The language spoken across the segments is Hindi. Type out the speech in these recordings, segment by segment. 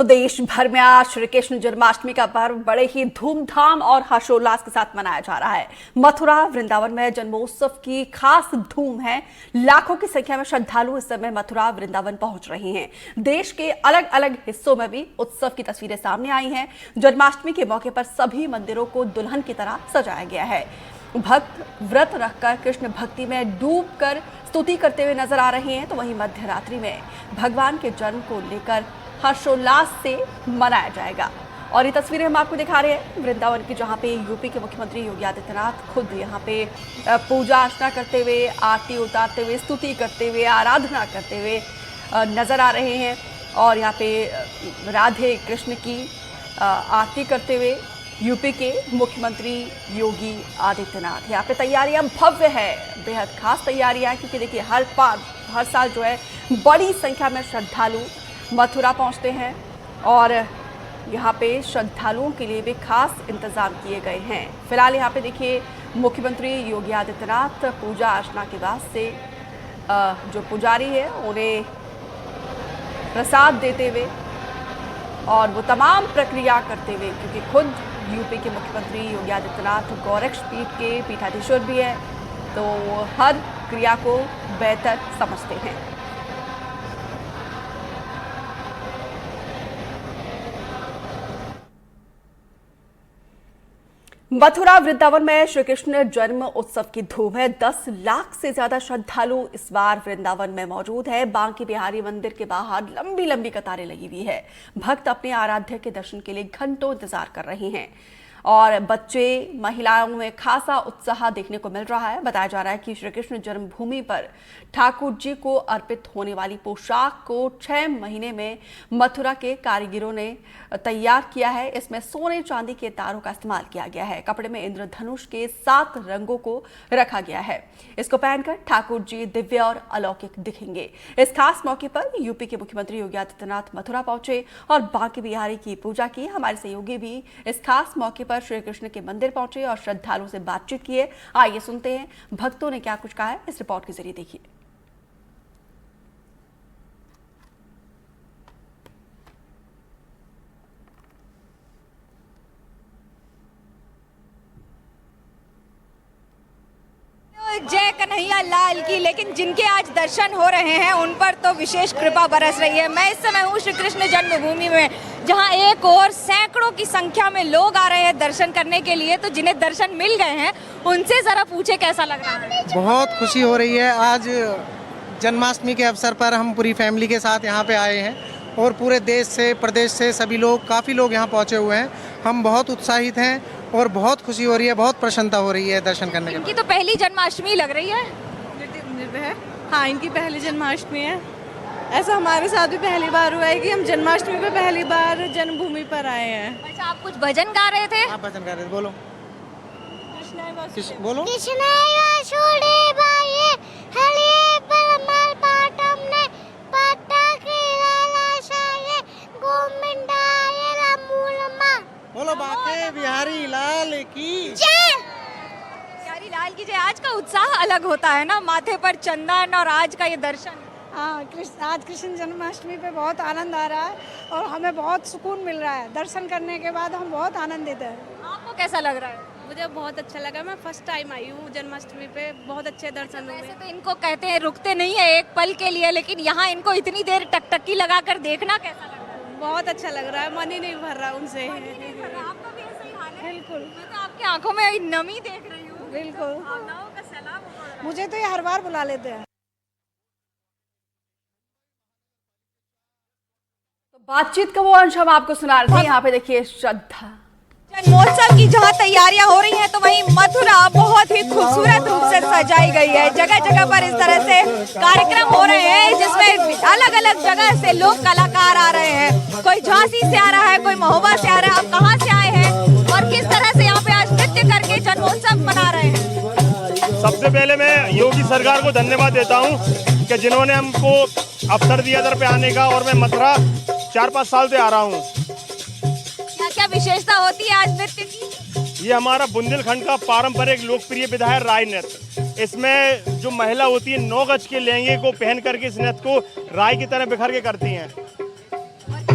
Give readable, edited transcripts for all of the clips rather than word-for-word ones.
तो देश भर में आज श्री कृष्ण जन्माष्टमी का पर्व बड़े ही धूमधाम और हर्षोल्लास के साथ मनाया जा रहा है। मथुरा वृंदावन में जन्मोत्सव की खास धूम है। लाखों की संख्या में श्रद्धालु इस समय मथुरा वृंदावन पहुंच रहे हैं। देश के अलग अलग हिस्सों में भी उत्सव की तस्वीरें सामने आई हैं। जन्माष्टमी के मौके पर सभी मंदिरों को दुल्हन की तरह सजाया गया है। भक्त व्रत रखकर कृष्ण भक्ति में डूबकर स्तुति करते हुए नजर आ रहे हैं, तो वहीं मध्य रात्रि में भगवान के जन्म को लेकर हर्षोल्लास से मनाया जाएगा। और ये तस्वीरें हम आपको दिखा रहे हैं वृंदावन की, जहां पे यूपी के मुख्यमंत्री योगी आदित्यनाथ खुद यहां पे पूजा अर्चना करते हुए, आरती उतारते हुए, स्तुति करते हुए, आराधना करते हुए नजर आ रहे हैं। और यहाँ पे राधे कृष्ण की आरती करते हुए यूपी के मुख्यमंत्री योगी आदित्यनाथ। यहाँ पे तैयारियां भव्य है, बेहद खास तैयारियां, क्योंकि देखिए हर साल जो है बड़ी संख्या में श्रद्धालु मथुरा पहुंचते हैं और यहाँ पे श्रद्धालुओं के लिए भी खास इंतजाम किए गए हैं। फिलहाल यहाँ पे देखिए मुख्यमंत्री योगी आदित्यनाथ पूजा अर्चना के बाद से जो पुजारी है उन्हें प्रसाद देते हुए और वो तमाम प्रक्रिया करते हुए, क्योंकि खुद यूपी के मुख्यमंत्री योगी आदित्यनाथ गोरक्ष पीठ के पीठाधीश्वर भी है, तो हर क्रिया को बेहतर समझते हैं। मथुरा वृंदावन में श्री कृष्ण जन्म उत्सव की धूम है। 10 लाख से ज्यादा श्रद्धालु इस बार वृंदावन में मौजूद है। बांके बिहारी मंदिर के बाहर लंबी लंबी कतारें लगी हुई है। भक्त अपने आराध्य के दर्शन के लिए घंटों इंतजार कर रहे हैं और बच्चे महिलाओं में खासा उत्साह देखने को मिल रहा है। बताया जा रहा है कि श्री कृष्ण जन्मभूमि पर ठाकुर जी को अर्पित होने वाली पोशाक को 6 महीने में मथुरा के कारीगरों ने तैयार किया है। इसमें सोने चांदी के तारों का इस्तेमाल किया गया है। कपड़े में इंद्रधनुष के 7 रंगों को रखा गया है। इसको पहनकर ठाकुर जी दिव्य और अलौकिक दिखेंगे। इस खास मौके पर यूपी के मुख्यमंत्री योगी आदित्यनाथ मथुरा पहुंचे और बांके बिहारी की पूजा की। हमारे सहयोगी भी इस खास मौके पर श्री कृष्ण के मंदिर पहुंचे और श्रद्धालुओं से बातचीत किए। आइए सुनते हैं भक्तों ने क्या कुछ कहा है, इस रिपोर्ट के जरिए देखिए। जय कन्हैया लाल की। लेकिन जिनके आज दर्शन हो रहे हैं उन पर तो विशेष कृपा बरस रही है। मैं इस समय हूँ श्री कृष्ण जन्मभूमि में, जहाँ एक और सैकड़ों की संख्या में लोग आ रहे हैं दर्शन करने के लिए। तो जिन्हें दर्शन मिल गए हैं उनसे जरा पूछे कैसा लग रहा है। बहुत खुशी हो रही है। आज जन्माष्टमी के अवसर पर हम पूरी फैमिली के साथ यहाँ पे आए हैं और पूरे देश से, प्रदेश से सभी लोग, काफ़ी लोग यहाँ पहुँचे हुए हैं। हम बहुत उत्साहित हैं और बहुत खुशी हो रही है, बहुत प्रसन्नता हो रही है दर्शन करने के बाद। इनकी तो पहली जन्माष्टमी लग रही है। हाँ, इनकी पहली जन्माष्टमी है। ऐसा हमारे साथ भी पहली बार हुआ है कि हम जन्माष्टमी पे पहली बार जन्मभूमि पर आए हैं। अच्छा, आप कुछ भजन गा रहे थे? आप भजन गा रहे थे, बोलो। बोलो। बोलो बांके बिहारी लाल की जय। बिहारी लाल की जय। आज का उत्साह अलग होता है ना, माथे पर चंदन और आज का ये दर्शन। हाँ, आज कृष्ण जन्माष्टमी पे बहुत आनंद आ रहा है और हमें बहुत सुकून मिल रहा है। दर्शन करने के बाद हम बहुत आनंदित हैं। आपको कैसा लग रहा है? मुझे बहुत अच्छा लगा। मैं फर्स्ट टाइम आई हूँ जन्माष्टमी पे, बहुत अच्छे दर्शन हुए। वैसे तो इनको कहते हैं रुकते नहीं है एक पल के लिए, लेकिन यहाँ इनको इतनी देर टकटकी लगाकर देखना कैसा लग रहा है? बहुत अच्छा लग रहा है, मन ही नहीं भर रहा उनसे। आपका भी ऐसा ही हाल है? बिल्कुल। मैं तो आपकी आंखों में नमी देख रही हूँ। बिल्कुल। भावनाओं का सैलाब उमड़ रहा है। मुझे तो ये हर बार बुला लेते हैं। तो बातचीत का वो अंश हम आपको सुना रहे थे। यहाँ पे देखिए श्रद्धा जन्मोत्सव की जहाँ तैयारियां हो रही हैं, तो वहीं मथुरा बहुत ही खूबसूरत रूप से सजाई गई है। जगह जगह पर इस तरह से कार्यक्रम हो रहे हैं जिसमें अलग अलग जगह से लोग कलाकार आ रहे हैं। कोई झांसी से आ रहा है, कोई महोबा से आ रहा है। आप कहाँ से आए हैं और किस तरह से यहाँ पे आज नृत्य करके जन्मोत्सव मना रहे हैं? सबसे पहले मैं योगी सरकार को धन्यवाद देता हूँ कि जिन्होंने हमको अवसर दिया इधर पे आने का, और मैं मथुरा 4-5 साल से आ रहा हूँ। क्या विशेषता होती है आज नृत्य की? ये हमारा बुंदेलखंड का पारंपरिक लोकप्रिय विधा है राय नृत्य। इसमें जो महिला होती है 9 गज के लहंगे को पहन करके इस नृत्य को राय की तरह बिखर के करती हैं।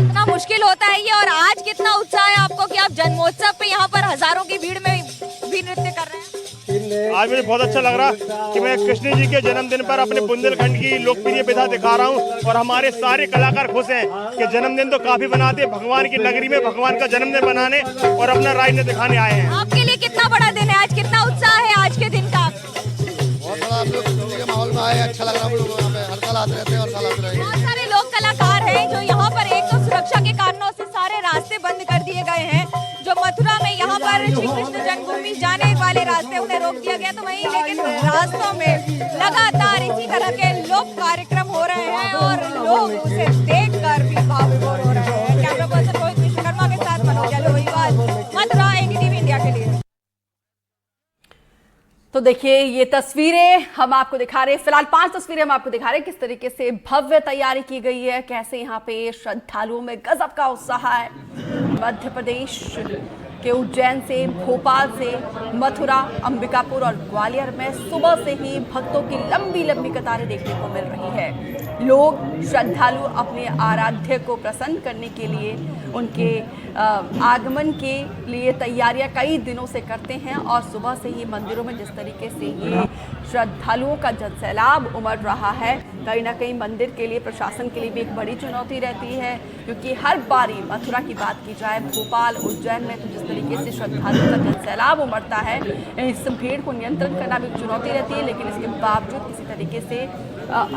कितना मुश्किल होता है ये। और आज कितना उत्साह है आपको कि आप जन्मोत्सव पे यहाँ पर हजारों की भीड़ में भी नृत्य कर रहे हैं? आज मुझे बहुत अच्छा लग रहा कि मैं कृष्ण जी के जन्मदिन पर अपने बुंदेलखंड की लोकप्रिय विधा दिखा रहा हूँ और हमारे सारे कलाकार खुश हैं कि जन्मदिन तो काफी बनाते हैं, भगवान की नगरी में भगवान का जन्मदिन बनाने और अपना राजनीति दिखाने आए हैं। आपके लिए कितना बड़ा दिन है आज, कितना उत्साह है आज के दिन का? बहुत बड़ा, हम लोग खुशी के माहौल में आए, अच्छा लग रहा है। हम लोग यहाँ पे हर साल आते रहते हैं और साल आते रहेंगे। बहुत सारे लोक कलाकार हैं जो यहाँ पर एक तो सुरक्षा के कारणों से सारे रास्ते बंद कर दिए गए हैं। जो मथुरा में यहाँ पर श्री कृष्ण जन्मभूमि जाने वाले रास्ते उन्हें रोक दिया गया, तो वहीं लेकिन रास्तों में लगातार इसी तरह के लोक कार्यक्रम हो रहे हैं और लोग उसे देखकर भी भाव विभोर हो रहे हैं। कैमरा पर्सन रोहित विश्वकर्मा के साथ मनोज लोहिवाल, मथुरा, एनडीटीवी इंडिया के लिए। तो देखिए ये तस्वीरें हम आपको दिखा रहे हैं, फिलहाल 5 तस्वीरें हम आपको दिखा रहे हैं किस तरीके से भव्य तैयारी की गई है, कैसे यहाँ पे श्रद्धालुओं में गजब का उत्साह है। मध्य प्रदेश के उज्जैन से, भोपाल से, मथुरा, अंबिकापुर और ग्वालियर में सुबह से ही भक्तों की लंबी लंबी कतारें देखने को मिल रही है। लोग श्रद्धालु अपने आराध्य को प्रसन्न करने के लिए, उनके आगमन के लिए तैयारियां कई दिनों से करते हैं और सुबह से ही मंदिरों में जिस तरीके से ये श्रद्धालुओं का जनसैलाब उमड़ रहा है, कहीं ना कहीं मंदिर के लिए, प्रशासन के लिए भी एक बड़ी चुनौती रहती है, क्योंकि हर बारी मथुरा की बात की जाए, भोपाल, उज्जैन में तो जिस तरीके से श्रद्धालुओं का जनसैलाब उमड़ता है, इस भीड़ को नियंत्रण करना भी चुनौती रहती है। लेकिन इसके बावजूद किसी तरीके से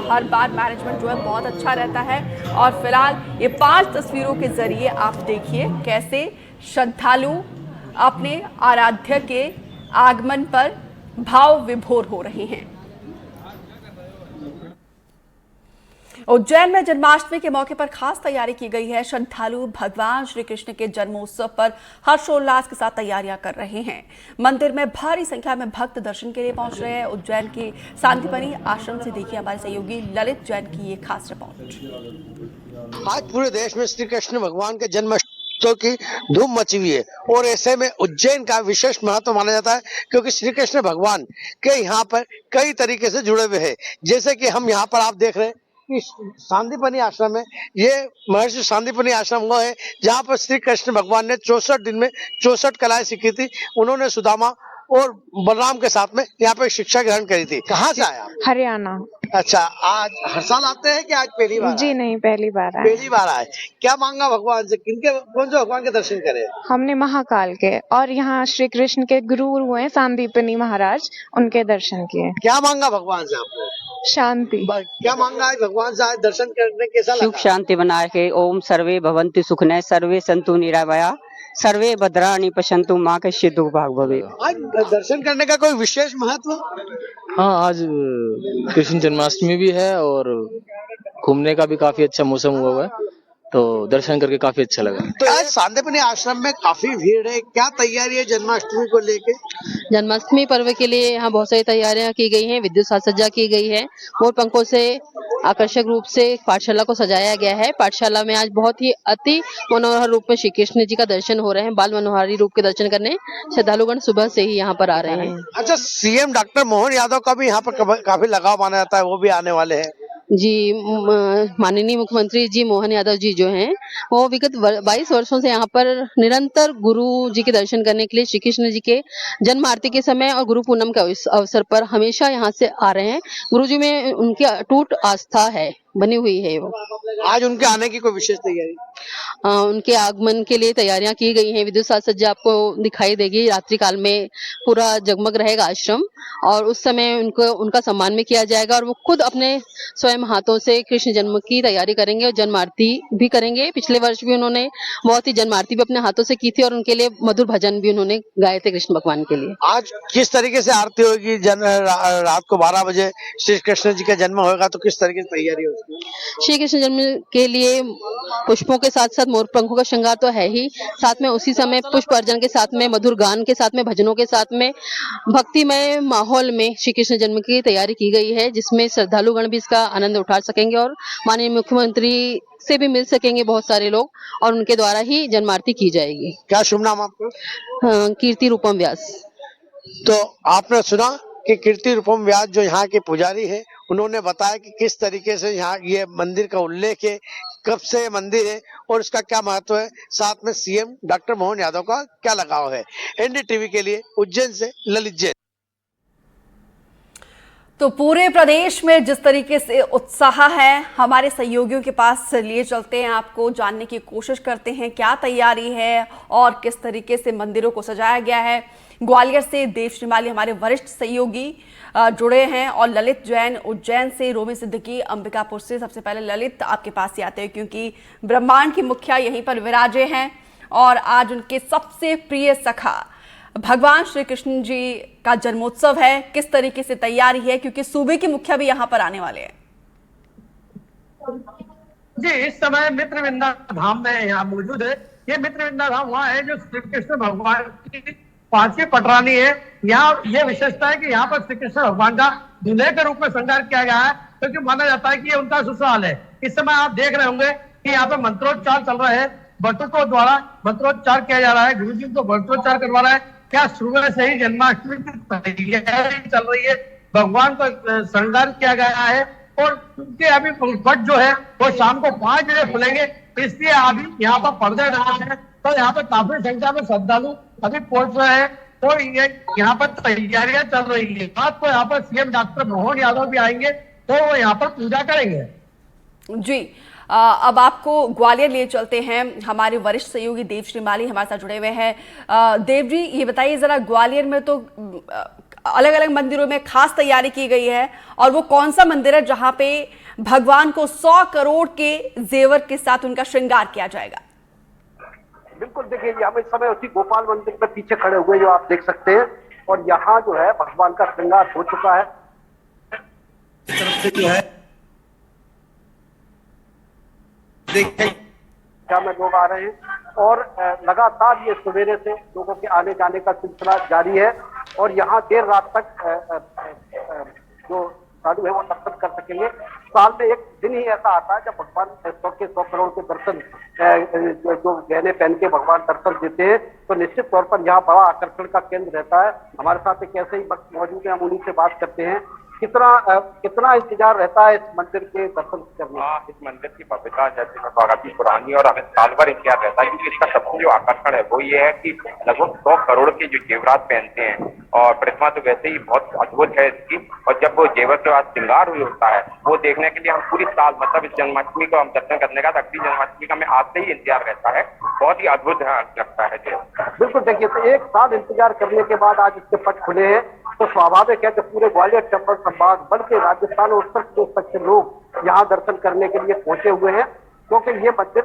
हर बार मैनेजमेंट जो है बहुत अच्छा रहता है। और फिलहाल ये 5 तस्वीरों के जरिए आप देखिए कैसे श्रद्धालु अपने आराध्य के आगमन पर भाव विभोर हो रहे हैं। उज्जैन में जन्माष्टमी के मौके पर खास तैयारी की गई है। श्रद्धालु भगवान श्री कृष्ण के जन्मोत्सव पर हर्षोल्लास के साथ तैयारियां कर रहे हैं। मंदिर में भारी संख्या में भक्त दर्शन के लिए पहुंच रहे हैं। उज्जैन के सांदीपनि आश्रम से देखिए हमारे सहयोगी ललित जैन की ये खास रिपोर्ट। आज पूरे देश में श्री कृष्ण भगवान के जन्मोत्सव की धूम मची हुई है और ऐसे में उज्जैन का विशेष महत्व माना जाता है, क्योंकि श्री कृष्ण भगवान के यहाँ पर कई तरीके से जुड़े हुए हैं। जैसे कि हम यहाँ पर आप देख रहे हैं कि सांदीपनि आश्रम है, ये महर्षि सांदीपनि आश्रम वो है जहाँ पर श्री कृष्ण भगवान ने 64 दिन में 64 कलाएं सीखी थी। उन्होंने सुदामा और बलराम के साथ में यहाँ पे शिक्षा ग्रहण करी थी। कहाँ से आया? हरियाणा। अच्छा, आज हर साल आते हैं कि आज पहली बार? जी नहीं, पहली बार आए। पहली बार आए। क्या मांगा भगवान से? कौन से भगवान के दर्शन करे? हमने महाकाल के, और यहाँ श्री कृष्ण के गुरु हुए सांदीपनि महाराज, उनके दर्शन किए। क्या मांगा भगवान से आपने? शांति। क्या मांगा है भगवान से? आज दर्शन करने कैसा लगा? सुख शांति बनाए के। ओम सर्वे भवन्तु सुखिनः, सर्वे सन्तु निरामया, सर्वे भद्राणि पश्यन्तु मा कश्चित् दुःख भाग् भवेत्। आज दर्शन करने का कोई विशेष महत्व? हाँ, आज कृष्ण जन्माष्टमी भी है और घूमने का भी काफी अच्छा मौसम हुआ है, तो दर्शन करके काफी अच्छा लगा। तो आज सांदीपनि आश्रम में काफी भीड़ है, क्या तैयारी है जन्माष्टमी को लेके? जन्माष्टमी पर्व के लिए यहाँ बहुत सारी तैयारियां की गई हैं, विद्युत साज सज्जा की गई है, मोर पंखों से आकर्षक रूप से पाठशाला को सजाया गया है। पाठशाला में आज बहुत ही अति मनोहर रूप में श्री कृष्ण जी का दर्शन हो रहे हैं। बाल मनोहारी रूप के दर्शन करने श्रद्धालुगण सुबह से ही यहाँ पर आ रहे हैं। अच्छा, सीएम डॉक्टर मोहन यादव का भी यहाँ पर काफी लगाव माना जाता है, वो भी आने वाले हैं। जी, माननीय मुख्यमंत्री जी मोहन यादव जी जो हैं, वो विगत 22 वर्षों से यहाँ पर निरंतर गुरु जी के दर्शन करने के लिए श्री कृष्ण जी के जन्म आरती के समय और गुरु पूनम के अवसर पर हमेशा यहाँ से आ रहे हैं। गुरु जी में उनकी अटूट आस्था है, बनी हुई है। वो आज उनके आने की कोई विशेष तैयारी? उनके आगमन के लिए तैयारियां की गई हैं। विद्युत साज सज्जा आपको दिखाई देगी। रात्रि काल में पूरा जगमग रहेगा आश्रम और उस समय उनका सम्मान भी किया जाएगा और वो खुद अपने स्वयं हाथों से कृष्ण जन्म की तैयारी करेंगे और जन्म आरती भी करेंगे। पिछले वर्ष भी उन्होंने बहुत ही जन्म आरती भी अपने हाथों से की थी और उनके लिए मधुर भजन भी उन्होंने गाए थे कृष्ण भगवान के लिए। आज किस तरीके से आरती होगी? रात को 12 बजे श्री कृष्ण जी का जन्म होगा, तो किस तरीके से तैयारी होगी? श्री कृष्ण जन्म के लिए पुष्पों के साथ साथ मोर पंखों का श्रृंगार तो है ही, साथ में उसी समय पुष्प अर्चन के साथ में, मधुर गान के साथ में, भजनों के साथ में, भक्तिमय माहौल में श्री कृष्ण जन्म की तैयारी की गई है, जिसमें श्रद्धालुगण भी इसका आनंद उठा सकेंगे और माननीय मुख्यमंत्री से भी मिल सकेंगे बहुत सारे लोग और उनके द्वारा ही जन्मारती की जाएगी। क्या शुभ नाम आपका? कीर्ति रूपम व्यास। तो आपने सुना कि कीर्ति रूपम व्यास जो यहाँ के पुजारी है, उन्होंने बताया कि किस तरीके से यहाँ ये मंदिर का उल्लेख है, कब से मंदिर है और इसका क्या महत्व है, साथ में सीएम डॉक्टर मोहन यादव का क्या लगाव है। एनडीटीवी के लिए उज्जैन से ललित जैन। तो पूरे प्रदेश में जिस तरीके से उत्साह है, हमारे सहयोगियों के पास लिए चलते हैं, आपको जानने की कोशिश करते हैं क्या तैयारी है और किस तरीके से मंदिरों को सजाया गया है। ग्वालियर से देव श्रीमाली हमारे वरिष्ठ सहयोगी जुड़े हैं और ललित जैन उज्जैन से, रोमी सिद्दीकी अंबिकापुर से। सबसे पहले ललित, आपके पास ही आते हैं क्योंकि ब्रह्मांड की मुखिया यहीं पर विराजे हैं और आज उनके सबसे प्रिय सखा भगवान श्री कृष्ण जी का जन्मोत्सव है। किस तरीके से तैयारी है, क्योंकि सूबे के मुखिया भी यहाँ पर आने वाले हैं? जी, इस समय मित्र विंदा धाम में यहाँ मौजूद है। ये मित्र विंदा धाम वहाँ है जो श्री कृष्ण भगवान की 5वीं पटरानी है। यहाँ ये विशेषता है कि यहाँ पर श्री कृष्ण भगवान का दूल्हे के रूप में श्रृंगार किया गया है, क्योंकि माना जाता है कि ये उनका ससुराल है। इस समय आप देख रहे होंगे कि यहाँ पे मंत्रोच्चार चल रहा है, बटुकों द्वारा मंत्रोच्चार किया जा रहा है, गुरु जी को मंत्रोच्चार करवा रहा है। क्या सुबह से ही जन्माष्टमी की तैयारी चल रही है, भगवान को श्रृंगार किया गया है और उनके अभी पट जो है वो शाम को 5 बजे खुलेंगे, इसलिए अभी यहाँ पर पर्दे डाले हैं। तो यहाँ पर काफी संख्या में श्रद्धालु अभी पहुंच रहे हैं और ये यहाँ पर तैयारियां चल रही है। रात को यहाँ पर सीएम डॉक्टर मोहन यादव भी आएंगे तो वो यहाँ पर पूजा करेंगे। जी, अब आपको ग्वालियर लिए चलते हैं। हमारे वरिष्ठ सहयोगी देव श्रीमाली हमारे साथ जुड़े हुए हैं। देव जी, ये बताइए जरा, ग्वालियर में तो अलग अलग मंदिरों में खास तैयारी की गई है और वो कौन सा मंदिर है जहां पे भगवान को 100 करोड़ के जेवर के साथ उनका श्रृंगार किया जाएगा? बिल्कुल, देखिए हम इस समय उसी गोपाल मंदिर में पीछे खड़े हुए जो आप देख सकते हैं और यहाँ जो है भगवान का श्रृंगार हो चुका है। तरफ से जो है क्या में लोग आ रहे हैं और लगातार ये सवेरे से लोगों के आने जाने का सिलसिला जारी है और यहाँ देर रात तक जो साधु है वो दर्शन कर सकेंगे। साल में एक दिन ही ऐसा आता है जब भगवान 100 करोड़ के दर्शन जो गहने पहन के भगवान दर्शन देते हैं, तो निश्चित तौर पर यहाँ बड़ा आकर्षण का केंद्र रहता है। हमारे साथ एक ऐसे ही वक्त मौजूद है, हम उन्हीं से बात करते हैं। कितना इंतजार रहता है इस मंदिर के दर्शन करने? इस मंदिर की भव्यता जैसे काफी पुरानी और हमें साल भर इंतजार रहता है, क्योंकि इसका सबसे जो आकर्षण है वो ये है कि लगभग 100 करोड़ के जो जेवरात पहनते हैं और प्रतिमा तो वैसे ही बहुत अद्भुत है इसकी, और जब वो जेवर के बाद श्रृंगार हुई होता है वो देखने के लिए हम पूरी साल, मतलब इस जन्माष्टमी को हम दर्शन करने का अगली जन्माष्टमी का हमें आज से ही इंतजार रहता है। बहुत ही अद्भुत लगता है। बिल्कुल, देखिए तो एक साल इंतजार करने के बाद आज इसके पट खुले हैं तो स्वाभाविक है कि पूरे ग्वालियर चंबल संभाग बल्कि राजस्थान और उत्तर प्रदेश तक के लोग यहाँ दर्शन करने के लिए पहुंचे हुए हैं, क्योंकि ये मंदिर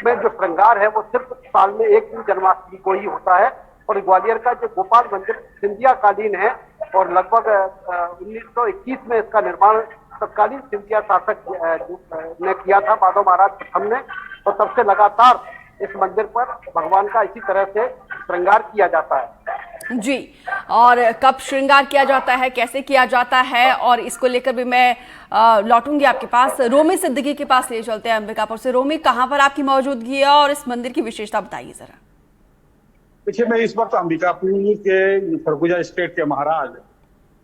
में जो श्रृंगार है वो सिर्फ साल में एक दिन जन्माष्टमी को ही होता है। और ग्वालियर का जो गोपाल मंदिर सिंधिया कालीन है और लगभग 1921 में इसका निर्माण तत्कालीन सिंधिया शासक ने किया था, माधव महाराज प्रथम ने, और तब से लगातार इस मंदिर पर भगवान का इसी तरह से श्रृंगार किया जाता है। जी, और कब श्रृंगार किया जाता है, कैसे किया जाता है, और इसको लेकर भी मैं लौटूंगी आपके पास। रोमी सिद्दीकी के पास ले चलते हैं अंबिकापुर से। रोमी, कहाँ पर आपकी मौजूदगी है और इस मंदिर की विशेषता बताइए जरा। देखिए, मैं इस वक्त अंबिकापुर के सरगुजा स्टेट के महाराज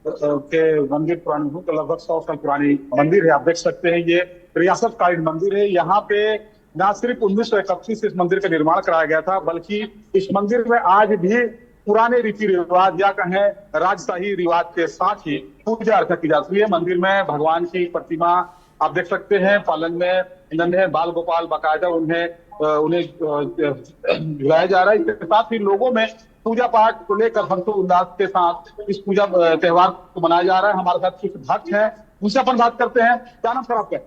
के मंदिर पुरानी हूँ, तो लगभग 100 साल पुरानी मंदिर है। आप देख सकते हैं ये रियासत कालीन मंदिर है। यहाँ पे न सिर्फ 1931 से इस मंदिर का निर्माण कराया गया था, बल्कि इस मंदिर में आज भी पुराने रीति रिवाज या कहें राजशाही रिवाज के साथ ही पूजा अर्चना की जाती है। मंदिर में भगवान की प्रतिमा आप देख सकते हैं, पालन में नन्हे बाल गोपाल बाकायदा उन्हें झुलाया जा रहा है। इसके साथ ही लोगों में पूजा पाठ को लेकर हर्षोल्लास के साथ इस पूजा त्योहार को मनाया जा रहा है। हमारे साथ कुछ भक्त हैं, उनसे अपन बात करते हैं। क्या नाम सर आपका?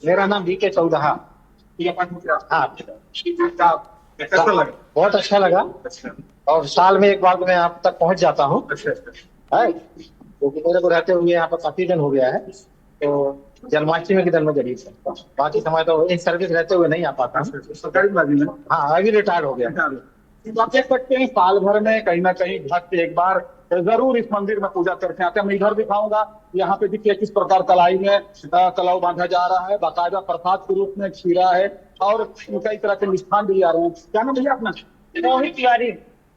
मेरा नाम बीके चौधहा। हाँ, कैसा लगा? बहुत अच्छा लगा। और साल में एक बार मैं आप तक पहुंच जाता हूँ, क्योंकि मेरे को रहते हुए यहाँ पर काफी दिन हो गया है, तो जन्माष्टमी के दिन में जरूर सकता हूँ। बाकी समय तो इन सर्विस रहते हुए नहीं आ पाता। सरकारी मुलाजिम है? हाँ, अभी रिटायर हो गया। आप देख सकते हैं साल भर में कहीं ना कहीं भक्त एक बार जरूर इस मंदिर में पूजा करते हैं। मैं इधर दिखाऊंगा, यहाँ पे देखिए किस प्रकार कलाई में कलाव बांधा जा रहा है, बाकायदा प्रसाद के रूप में खीरा है और कई तरह के मिष्ठान भी आ रहे हैं। क्या नाम भैया अपना? रोहित तिवारी।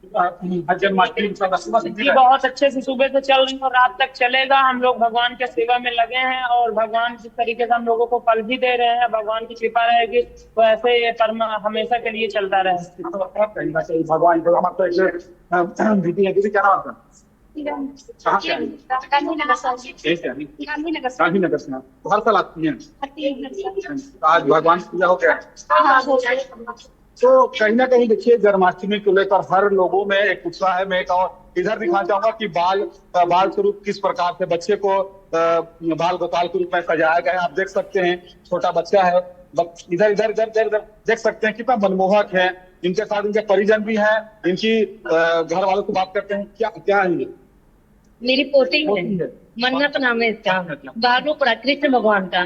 जन्माष्टमी जी बहुत अच्छे से सुबह से चल रही है और रात तक चलेगा। हम लोग भगवान के सेवा में लगे हैं और भगवान जिस तरीके से हम लोगों को फल भी दे रहे हैं, भगवान की कृपा रहेगी तो ऐसे ये हमेशा के लिए चलता रहे। भगवान दीदी है, दीदी क्या नाम आपका? कहाँ से आई? गांधीनगर से। तो हर साल आती हैं? आज भगवान की पूजा हो गया। तो कहीं ना कहीं देखिए जन्माष्टमी को लेकर हर लोगों में एक उत्साह है। मैं एक और इधर दिखाना चाहूंगा कि बाल स्वरूप किस प्रकार से बच्चे को बाल गोपाल के रूप में सजाया गया है। आप देख सकते हैं छोटा बच्चा है, इधर इधर इधर इधर देख सकते हैं कितना मनमोहक है। इनके साथ इनके परिजन भी हैं, इनकी घर वालों से बात करते हैं। क्या क्या है ये? मेरी पोती है, मन्नत नाम है इसका। बाबू पड़ा कृष्ण भगवान का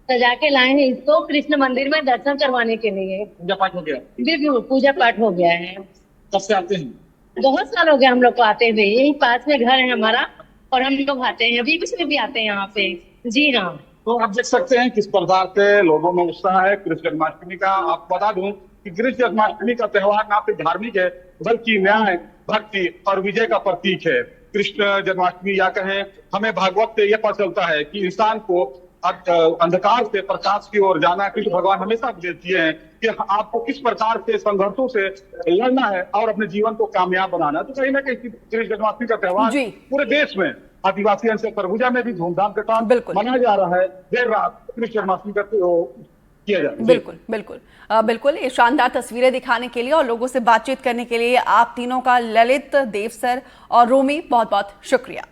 सजा के लाए हैं इसको कृष्ण मंदिर में दर्शन करवाने के लिए। पूजा पाठ हो गया? बिल्कुल पूजा पाठ हो गया है। कब से आते हैं? बहुत साल हो गया हम लोग को आते हुए। यही पास में घर है हमारा और हम लोग आते हैं, अभी में भी आते हैं यहाँ पे। जी हाँ। तो आप देख सकते हैं किस प्रकार से लोगों में उत्साह है कृष्ण जन्माष्टमी का। आपको बता दूं कि कृष्ण जन्माष्टमी का त्योहार न सिर्फ धार्मिक है बल्कि न्याय, भक्ति और विजय का प्रतीक है। कृष्ण जन्माष्टमी या कहें हमें भागवत से यह पता चलता है कि इंसान को अंधकार से प्रकाश की ओर जाना। कृष्ण भगवान हमेशा उपदेश दिए हैं कि आपको किस प्रकार से संघर्षों से लड़ना है और अपने जीवन को कामयाब बनाना है। तो कहीं ना कहीं कृष्ण जन्माष्टमी का त्योहार पूरे देश में आदिवासी अंचल सरगुजा में भी धूमधाम के साथ मनाया जा रहा है। देर रात कृष्ण जन्माष्टमी का किया जा रहा है। बिल्कुल बिल्कुल बिल्कुल ये शानदार तस्वीरें दिखाने के लिए और लोगों से बातचीत करने के लिए आप तीनों का ललित, देव सर और रोमी बहुत बहुत शुक्रिया।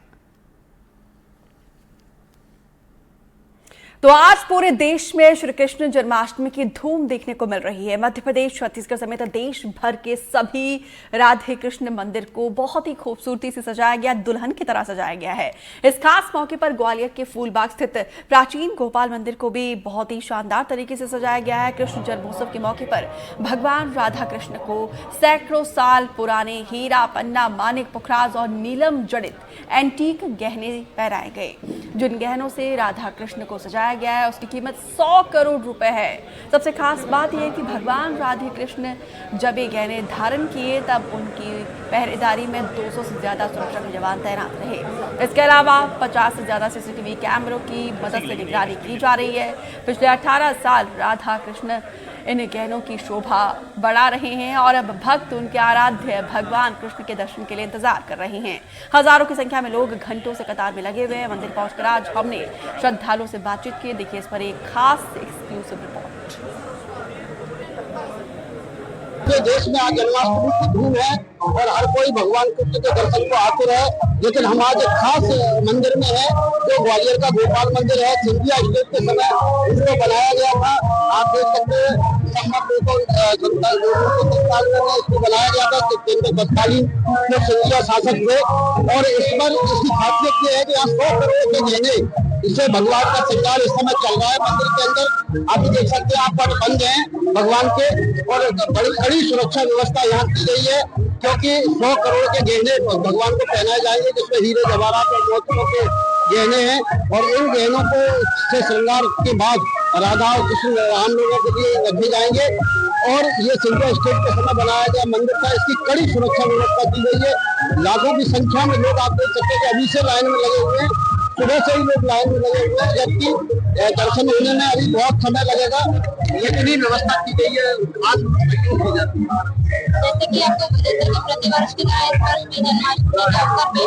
तो आज पूरे देश में श्री कृष्ण जन्माष्टमी की धूम देखने को मिल रही है। मध्य प्रदेश, छत्तीसगढ़ समेत देश भर के सभी राधे कृष्ण मंदिर को बहुत ही खूबसूरती से सजाया गया, दुल्हन की तरह सजाया गया है। इस खास मौके पर ग्वालियर के फूलबाग स्थित प्राचीन गोपाल मंदिर को भी बहुत ही शानदार तरीके से सजाया गया है। कृष्ण जन्मोत्सव के मौके पर भगवान राधा कृष्ण को सैकड़ों साल पुराने हीरा, पन्ना, मानिक, पुखराज और नीलम जड़ित एंटीक गहने पहनाए गए। जिन गहनों से राधा कृष्ण को सजाया गया है उसकी कीमत 100 करोड़ रुपए है। सबसे खास बात यह है कि भगवान राधे कृष्ण जब ये गहने धारण किए तब उनकी पहरेदारी में 200 से ज्यादा सुरक्षा के जवान तैनात रहे। इसके अलावा 50 से ज्यादा सीसीटीवी कैमरों की मदद से निगरानी की जा रही है। पिछले 18 साल राधा कृष्ण इन गहनों की शोभा बढ़ा रहे हैं और अब भक्त उनके आराध्य भगवान कृष्ण के दर्शन के लिए इंतजार कर रहे हैं। हजारों की संख्या में लोग घंटों से कतार में लगे हुए हैं। मंदिर पहुंचकर आज हमने श्रद्धालुओं से बातचीत की। देखिए इस पर एक खास एक्सक्लूसिव रिपोर्ट। देश में आज जन्माष्टमी की धूम है और हर कोई भगवान कृष्ण के दर्शन को आते रहे, लेकिन हम आज एक खास मंदिर में है जो ग्वालियर का गोपाल मंदिर है। सिंधिया स्टेट के समय इसको बनाया गया था। आप देख सकते हैं इसको बनाया गया था तत्कालीन जो सिंधिया शासक थे और इस पर इसकी खासियत ये है कि यहाँ 100 करोड़ के गहने इससे भगवान का श्रृंगार इस समय चल रहा है मंदिर के अंदर। आप देख सकते हैं आप पट बंद हैं भगवान के और बड़ी कड़ी सुरक्षा व्यवस्था यहाँ की गई है क्योंकि 100 करोड़ के गहने भगवान को पहनाए जाएंगे जिसमें हीरे जवाहरात और मोतियों के गहने हैं और इन गहनों को से श्रृंगार के बाद राधा और कृष्ण राम लोगों के लिए रखे जाएंगे और ये सिंधिया स्टेट के समय बनाया गया मंदिर था। इसकी कड़ी सुरक्षा व्यवस्था की गई है। लाखों की संख्या में लोग आप देख सकते हैं कि अभी से लाइन में लगे हुए हैं, सुबह से ही लोग लाइन में लगे हुए हैं, जबकि दर्शन होने में अभी बहुत समय लगेगा। इतनी व्यवस्था की गई है आज हो जाती है। जैसे कि आपको प्रतिवर्ष की तरह इस वर्ष भी जन्माष्टमी के अवसर पे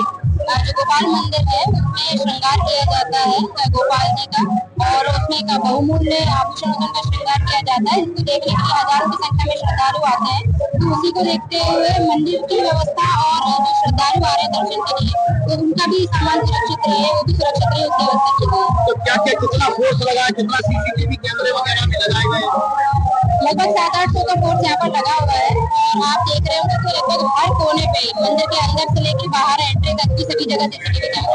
जो गोपाल मंदिर है उसमें श्रृंगार किया जाता है गोपाल जी का और उसमें का बहुमूल्य आभूषणों का श्रृंगार किया जाता है। इसको देखने के लिए हजारों की संख्या में श्रद्धालु आते हैं। तो उसी को देखते हुए मंदिर की व्यवस्था और जो श्रद्धालु आ रहे हैं दर्शन के लिए तो उनका भी सामान सुरक्षित रहे, वो भी सुरक्षित रहे उसकी व्यवस्था की गई। तो क्या क्या कितना फोर्स लगा है, कितना सीसीटीवी कैमरे वगैरह भी लगाए गए? लगभग 700-800 का फोर्स यहाँ पर लगा हुआ है और आप देख रहे होंगे कि लगभग हर कोने पे मंदिर के अंदर से लेकर बाहर एंट्री तक की सभी जगह सीसीटीवी कैमरे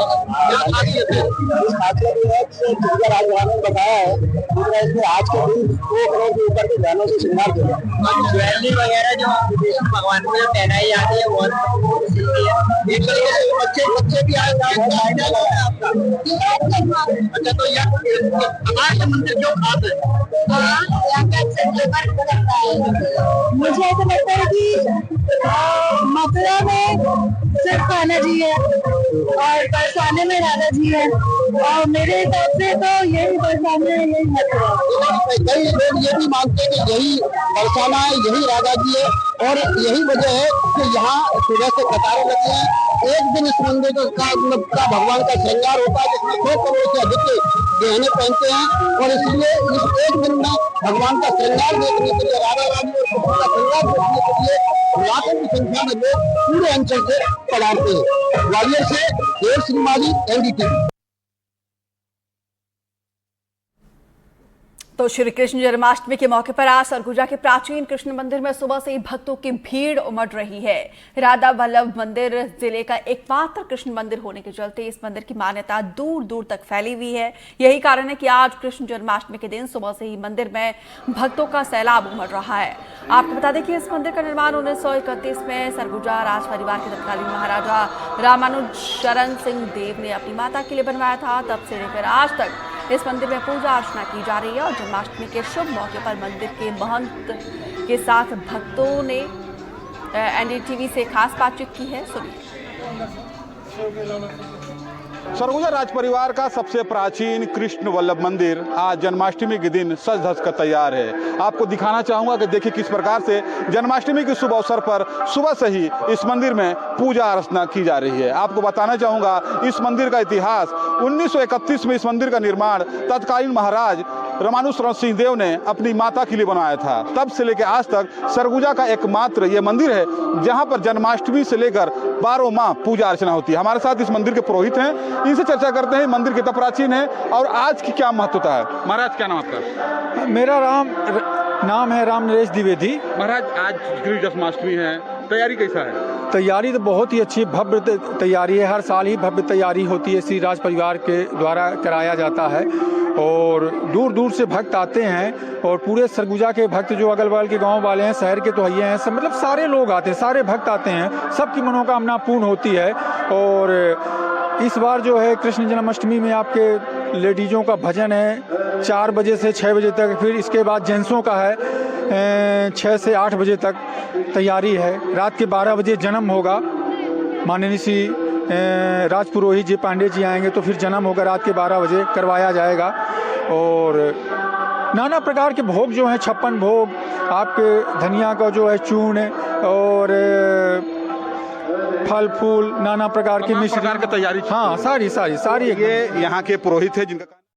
बताया है इसमें आज के दिन 2 करोड़ के ऊपर के गहनों से श्रृंगार किया ज्वेलरी वगैरह जो भगवान को पहनाई जाती है वो एक तरीके से बच्चे भी आए आपका। अच्छा तो यहाँ मंदिर क्यों खास है? आपको लगता है? मुझे ऐसा लगता है कि मथुरा में सिर्फ कान्हा जी है और बरसाने में राधा जी है, और मेरे हिसाब से तो यही बरसाने है, यही मथुरा। कई लोग ये भी मानते हैं कि यही बरसाना है, यही राधा जी है, और यही वजह है कि यहाँ सुबह से कतारें लगी हैं। एक दिन इस मंदिर का भगवान का श्रृंगार होता है, जिसमें 2 करोड़ से अधिक गहने पहनते हैं, और इसलिए इस एक दिन में भगवान का श्रृंगार देखने के लिए, राधा रानी और कृष्ण का श्रृंगार देखने के लिए लाखों की संख्या में लोग पूरे अंचल से पधारते हैं। ग्वालियर से देव सिंह माली, NDTV। तो श्री कृष्ण जन्माष्टमी के मौके पर आज सरगुजा के प्राचीन कृष्ण मंदिर में सुबह से ही भक्तों की भीड़ उमड़ रही है। राधा वल्लभ मंदिर जिले का एकमात्र कृष्ण मंदिर होने के चलते इस मंदिर की मान्यता दूर दूर तक फैली हुई है। यही कारण है कि आज कृष्ण जन्माष्टमी के दिन सुबह से ही मंदिर में भक्तों का सैलाब उमड़ रहा है। आपको बता दें कि इस मंदिर का निर्माण 1931 में सरगुजा राज परिवार के तत्कालीन महाराजा रामानुज शरण सिंह देव ने अपनी माता के लिए बनवाया था। तब से लेकर आज तक इस मंदिर में पूजा अर्चना की जा रही है और जन्माष्टमी के शुभ मौके पर मंदिर के महंत के साथ भक्तों ने NDTV से खास बातचीत की है। सुनिए। सरगुजा राज परिवार का सबसे प्राचीन कृष्ण वल्लभ मंदिर आज जन्माष्टमी के दिन सज धज कर तैयार है। आपको दिखाना चाहूंगा कि देखिए किस प्रकार से जन्माष्टमी के शुभ अवसर पर सुबह से ही इस मंदिर में पूजा अर्चना की जा रही है। आपको बताना चाहूंगा इस मंदिर का इतिहास 1931 में इस मंदिर का निर्माण तत्कालीन महाराज रामानुज शरण सिंह देव ने अपनी माता के लिए बनाया था। तब से लेकर आज तक सरगुजा का एकमात्र ये मंदिर है जहां पर जन्माष्टमी से लेकर 12 माह पूजा अर्चना होती है। हमारे साथ इस मंदिर के पुरोहित हैं, इनसे चर्चा करते हैं मंदिर कितना प्राचीन है और आज की क्या महत्वता है। महाराज क्या नाम आपका? मेरा नाम है राम नरेश द्विवेदी। महाराज आज कृष्ण जन्माष्टमी है, तैयारी कैसा है? तैयारी तो बहुत ही अच्छी भव्य तैयारी है। हर साल ही भव्य तैयारी होती है, श्री राज परिवार के द्वारा कराया जाता है और दूर दूर से भक्त आते हैं और पूरे सरगुजा के भक्त जो अगल बगल के गांव वाले हैं, शहर के तो ये हैं, सब मतलब सारे लोग आते हैं, सारे भक्त आते हैं, सबकी मनोकामना पूर्ण होती है। और इस बार जो है कृष्ण जन्माष्टमी में आपके लेडीज़ों का भजन है 4 बजे से 6 बजे तक, फिर इसके बाद जेंट्सों का है 6 से 8 बजे तक तैयारी है। रात के 12 बजे जन्म होगा, माननीय श्री राजपुरोहित जी पांडे जी आएंगे तो फिर जन्म होगा रात के 12 बजे करवाया जाएगा। और नाना प्रकार के भोग जो हैं 56 भोग, आपके धनिया का जो है चूर्ण और फल फूल नाना प्रकार की मिश्र प्रकार की तैयारी। हाँ सारी ये यहाँ के पुरोहित है जिनका